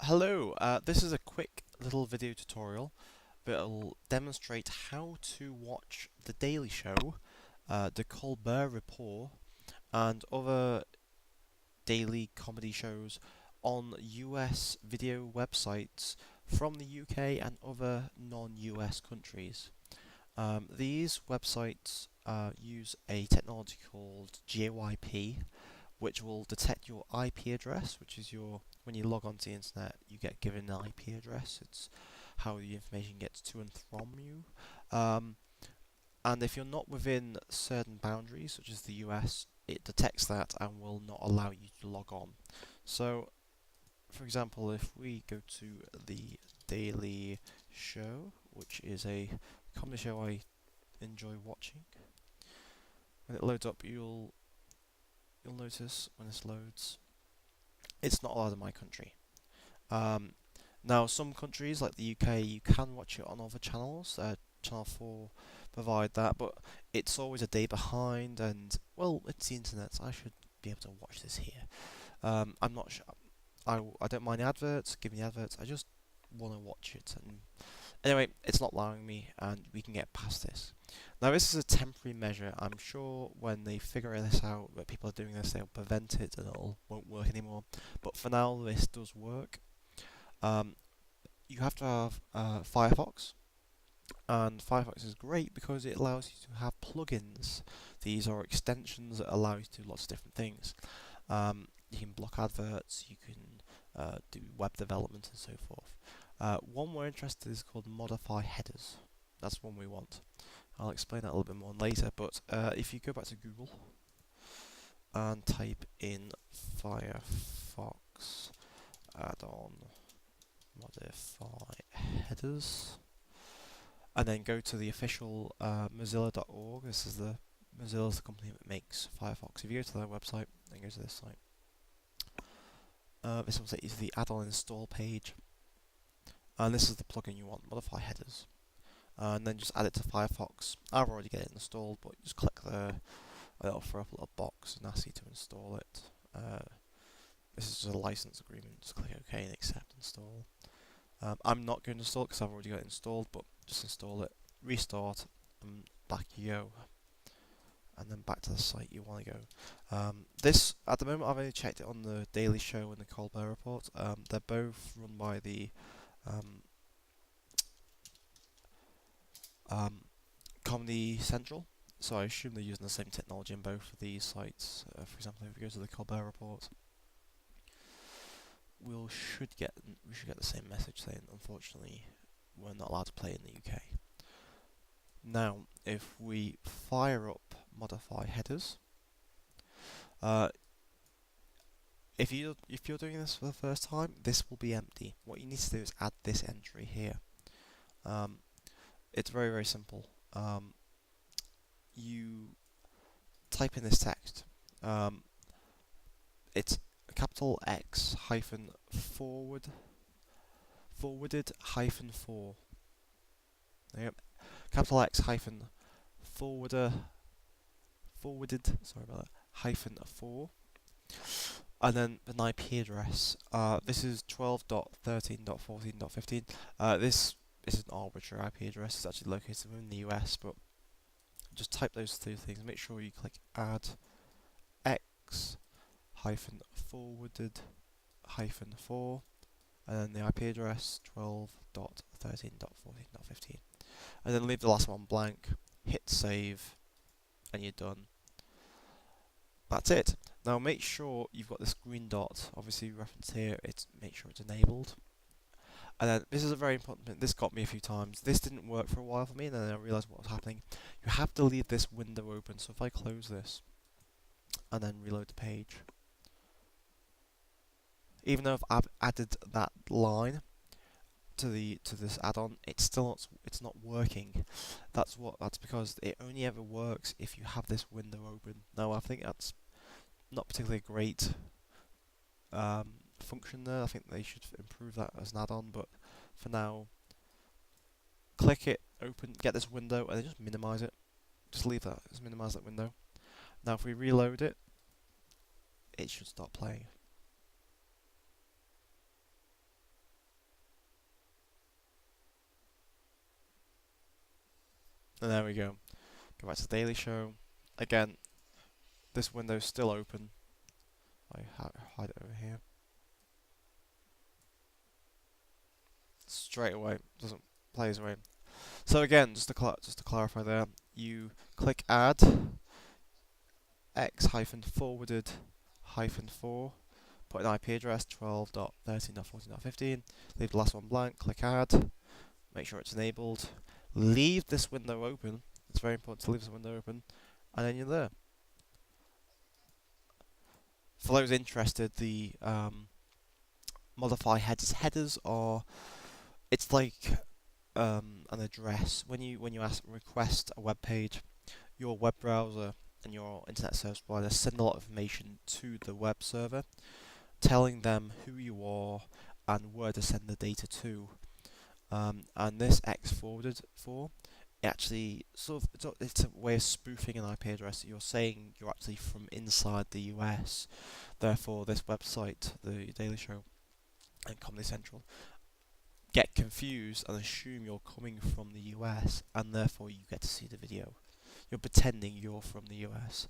Hello, this is a quick little video tutorial that will demonstrate how to watch The Daily Show, The Colbert Report, and other daily comedy shows on US video websites from the UK and other non-US countries. These websites use a technology called GAYP, which will detect your IP address, which is your when you log onto the internet, you get given an IP address. It's how the information gets to and from you. Um, and if you're not within certain boundaries, such as the US, it detects that and will not allow you to log on. So, for example, if we go to the Daily Show, which is a comedy show I enjoy watching, when it loads up, you'll notice when this loads, it's not allowed in my country. Um, Now, some countries like the UK, you can watch it on other channels. Channel 4 provide that, but it's always a day behind, and well, it's the internet, so I should be able to watch this here. I'm not sure. I don't mind the adverts, giving the adverts. I just want to watch it. And anyway, it's not allowing me, and we can get past this. Now, this is a temporary measure. I'm sure when they figure this out, that people are doing this, they'll prevent it, and it won't work anymore. But for now, this does work. Um, you have to have Firefox, and Firefox is great because it allows you to have plugins. These are extensions that allow you to do lots of different things. You can block adverts, you can do web development and so forth. One we're interested in is called modify headers. That's one we want. I'll explain that a little bit more later, but if you go back to Google and type in Firefox add-on modify headers, and then go to the official Mozilla.org. This is Mozilla's the company that makes Firefox. If you go to their website and go to this site, this will take you to the add-on install page, and this is the plugin you want, modify headers, and then just add it to Firefox. I've already got it installed, but just click there. It'll throw up a little box and ask you to install it. This is just a license agreement. Just click OK and accept install. I'm not going to install it because I've already got it installed, but just install it, restart, and back you go. And then back to the site you want to go. This, at the moment, I've only checked it on the Daily Show and the Colbert Report. They're both run by the Comedy Central, so I assume they're using the same technology on both of these sites. For example, if we go to the Colbert Report, we should get the same message saying, unfortunately, we're not allowed to play in the UK. Now, if we fire up modify headers, if you're doing this for the first time, this will be empty. What you need to do is add this entry here. It's very, very simple. You type in this text. It's capital X hyphen forwarded hyphen 4. Yep. Capital X hyphen forwarded, sorry about that, hyphen 4, and then an IP address. This is 12.13.14.15. This is an arbitrary IP address. It's actually located within the US, but just type those two things. Make sure you click add X hyphen forwarded hyphen 4, and then the IP address 12.13.14.15, and then leave the last one blank, hit save, and you're done. That's it. Now make sure you've got this green dot, obviously referenced here, make sure it's enabled. And then this is a very important thing, this got me a few times. This didn't work for a while for me, and then I realised what was happening. You have to leave this window open, so if I close this and then reload the page, even though I've added that line to this add-on, it's not working. That's because it only ever works if you have this window open. Now I think that's not particularly a great function there. I think they should improve that as an add-on, but for now, click it, open, get this window, and then just minimize it. Just leave that, just minimize that window. Now if we reload it, it should start playing. And there we go. Go back to the Daily Show. Again, this window's still open. I hide it over here. Straight away, doesn't play as right. So again, just to clarify there, you click Add x-forwarded-4, put an IP address 12.13.14.15, leave the last one blank, click Add, make sure it's enabled, leave this window open. It's very important to leave this window open, and then you're there. For those interested, the modify headers are, it's like an address. When you request a web page, your web browser and your internet service provider send a lot of information to the web server, telling them who you are and where to send the data to. And this x-forwarded for, actually it's a way of spoofing an IP address. You're saying you're actually from inside the US. Therefore, this website, the Daily Show and Comedy Central, get confused and assume you're coming from the US, and therefore you get to see the video. You're pretending you're from the US.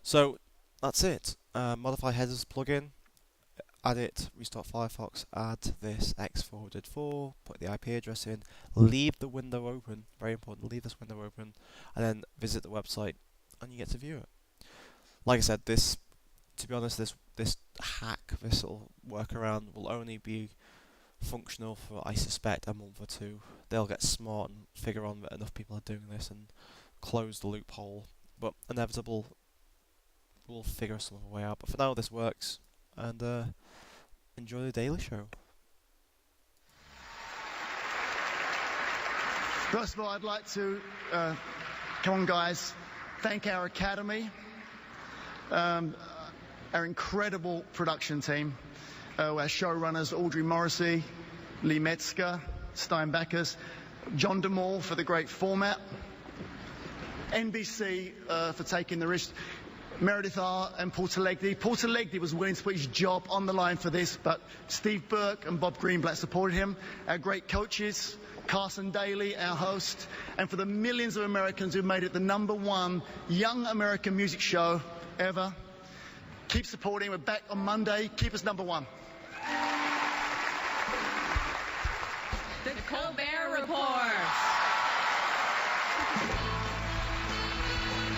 So that's it. Modify headers plugin. Add it, restart Firefox, add this x-forwarded for, put the IP address in, leave the window open, very important, leave this window open, and then visit the website, and you get to view it. Like I said, to be honest, this hack, this little workaround will only be functional for, I suspect, a month or two. They'll get smart and figure on that enough people are doing this and close the loophole, but inevitable, we'll figure some other way out. But for now, this works, and enjoy the Daily Show. First of all, I'd like to, come on guys, thank our Academy, our incredible production team, our showrunners Audrey Morrissey, Lee Metzger, Stein Backus, John DeMol for the great format, NBC for taking the risk, Meredith R. and Paul Telegny. Paul Telegny was willing to put his job on the line for this, but Steve Burke and Bob Greenblatt supported him. Our great coaches, Carson Daly, our host, and for the millions of Americans who made it the #1 young American music show ever. Keep supporting. We're back on Monday. Keep us #1. The Colbert Report.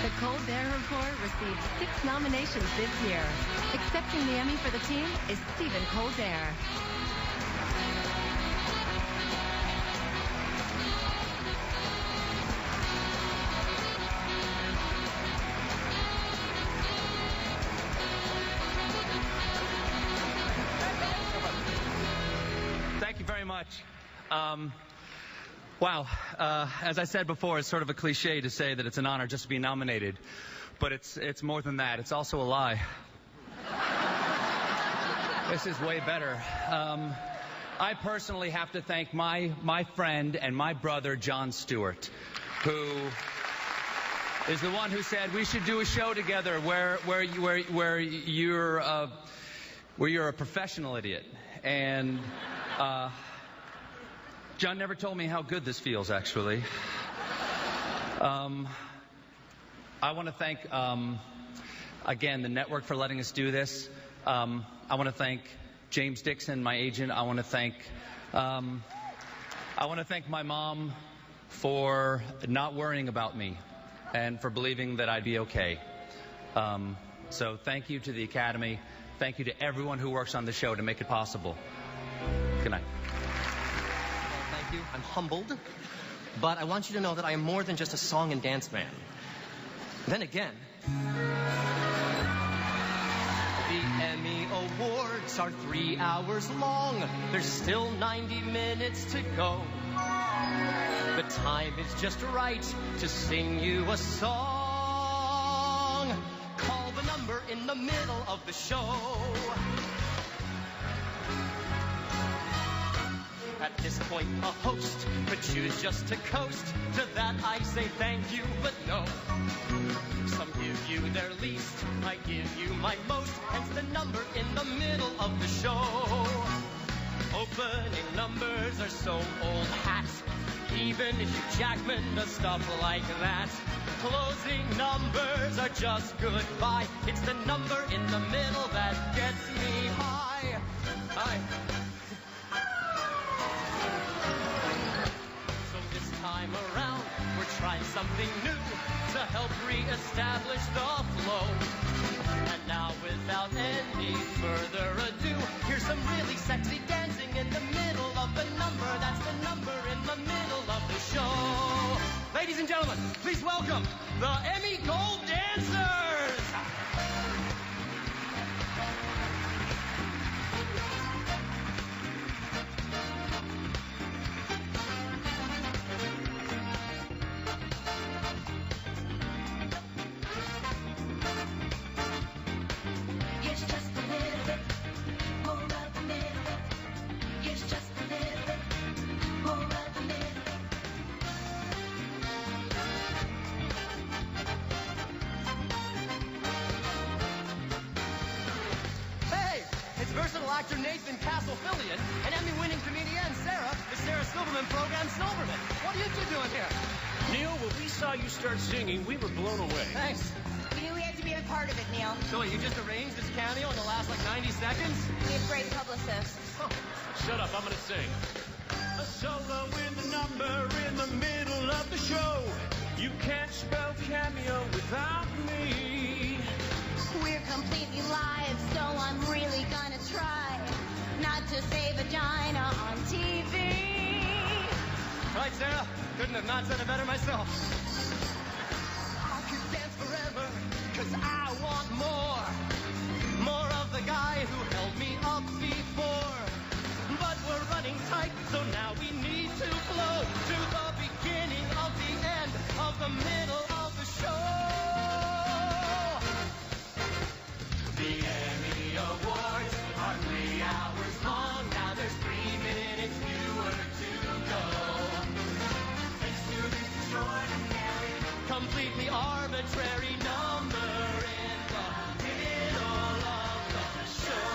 The Colbert Report received 6 nominations this year. Accepting the Emmy for the team is Stephen Colbert. Thank you very much. Wow, as I said before, it's sort of a cliche to say that it's an honor just to be nominated, but it's more than that. It's also a lie. This is way better. I personally have to thank my friend and my brother, Jon Stewart, who is the one who said we should do a show together where you're a professional idiot. And John never told me how good this feels, actually. I want to thank, again, the network for letting us do this. I want to thank James Dixon, my agent. I want to thank my mom for not worrying about me and for believing that I'd be okay. So thank you to the Academy. Thank you to everyone who works on the show to make it possible. Good night. Thank you. I'm humbled, but I want you to know that I am more than just a song and dance man. Then again, the Emmy Awards are 3 hours long. There's still 90 minutes to go. The time is just right to sing you a song. Call the number in the middle of the show. At this point, a host could choose just to coast. To that I say thank you, but no. Some give you their least, I give you my most. Hence the number in the middle of the show. Opening numbers are so old hat. even if Hugh Jackman does stuff like that. Closing numbers are just goodbye. It's the number in the middle that gets me high. So this time around, we're trying something new to help re-establish the flow. And now, without any further ado, here's some really sexy dancing in the middle of the number. That's the number in the middle of the show. Ladies and gentlemen, please welcome the Emmy Gold Dancers! Versatile actor Nathan Castlefillion and Emmy-winning comedian Sarah, the Sarah Silverman program Silverman. What are you two doing here? Neil, when we saw you start singing, we were blown away. Thanks. We knew we had to be a part of it, Neil. So you just arranged this cameo in the last, 90 seconds? We have great publicists. Oh. Shut up, I'm gonna sing. A solo in the number in the middle of the show. You can't spell cameo without me. We're completely live, so I'm really gonna try not to say vagina on TV. Right, Sarah? Couldn't have not said it better myself. I could dance forever, 'cause I want more. More of the guy who held me up before. But we're running tight, so now we need to flow to the beginning of the end of the middle of the show. The Emmy Awards are 3 hours long. Now there's 3 minutes fewer to go. Thanks to this extraordinary, completely arbitrary number in the middle of the show.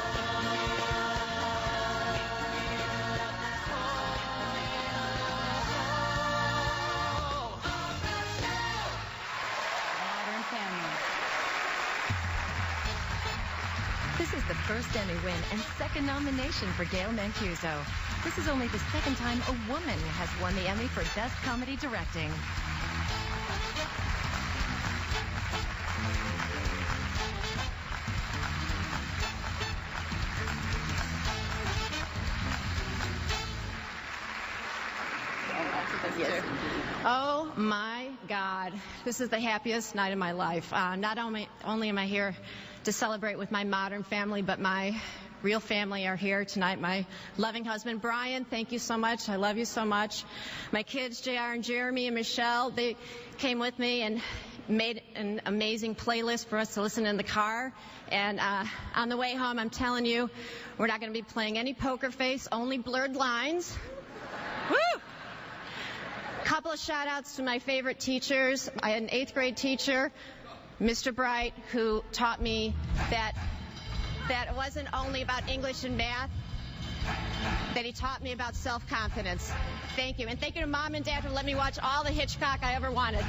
Modern Family. This is the first Emmy win and second nomination for Gail Mancuso. This is only the second time a woman has won the Emmy for Best Comedy Directing. Yes. Oh my God, this is the happiest night of my life. Not only am I here to celebrate with my modern family, but my real family are here tonight. My loving husband, Brian, thank you so much. I love you so much. My kids, JR and Jeremy and Michelle, they came with me and made an amazing playlist for us to listen in the car. And on the way home, I'm telling you, we're not going to be playing any poker face, only blurred lines. Woo! Couple of shout outs to my favorite teachers. I had an 8th grade teacher, Mr. Bright, who taught me that it wasn't only about English and math, that he taught me about self-confidence. Thank you. And thank you to Mom and Dad for letting me watch all the Hitchcock I ever wanted.